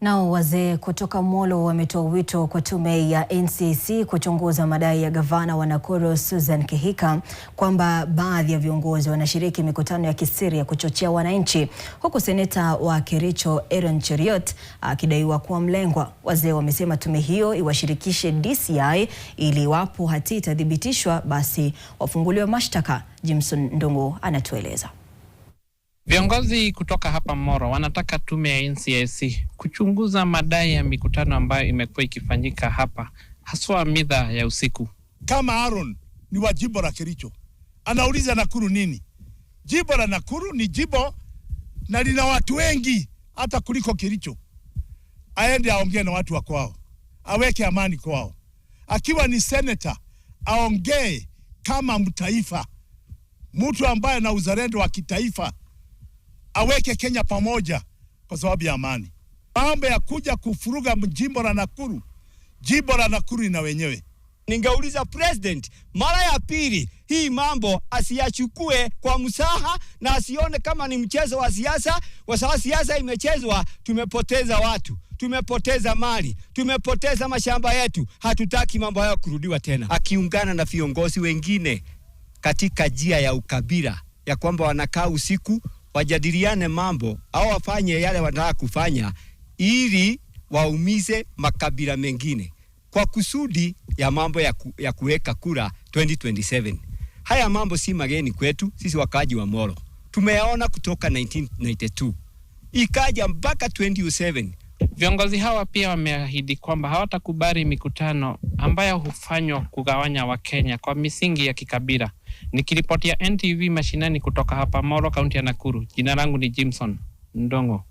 Nao wazee kutoka Molo wametoa wito kwa tume ya NCIC kuchunguza madai ya gavana wa Nakuru Susan Kihika kwamba baadhi ya viongozi wanashiriki mikutano ya kisiri ya kuchochea wananchi, huku seneta wa Kericho Aaron Cheriot akidaiwa kuwa mlengwa. Wazee wamesema tume hiyo iwashirikishe DCI ili iwapo hatia itathibitishwa basi wafunguliwe mashtaka. Jimson Ndungu anatueleza. Viongozi kutoka hapa Moro wanataka tume ya NCIC kuchunguza madai ya mikutano ambayo imekuwa ikifanyika hapa, haswa midha ya usiku. Kama Aaron ni wa jimbo la Kericho, anauliza Nakuru nini? Jimbo la Nakuru ni jimbo na lina watu wengi hata kuliko Kericho. Aende aongee na watu wa kwao, aweke amani kwao. Akiwa ni senator, aongee kama mtaifa, mtu ambaye na uzalendo wa kitaifa, aweke Kenya pamoja kwa sababu ya amani. Mambo ya kuja kufuruga jimbo la Nakuru ina wenyewe. Ningeuliza president mara ya pili hii mambo asiyachukue kwa msaha na asione kama ni mchezo wa siasa. Kwa sababu siasa imechezwa, tumepoteza watu, tumepoteza mali, tumepoteza mashamba yetu. Hatutaki mambo hayo kurudiwa tena. Akiungana na viongozi wengine katika njia ya ukabila ya kwamba wanakaa usiku wajadiliane mambo au wafanye yale wanataka kufanya ili waumize makabila mengine kwa kusudi ya mambo ya kuweka kura 2027. Haya mambo si mageni kwetu sisi wakaji wa Molo. Tumeyaona kutoka 1992 ikaja mpaka 2007. Viongozi hawa pia wameahidi kwamba hawatakubali mikutano ambayo hufanywa kugawanya Wakenya kwa misingi ya kikabila. Nikiripotia NTV mashinani kutoka hapa Molo, kaunti ya Nakuru. Jina langu ni Jimson Ndungu.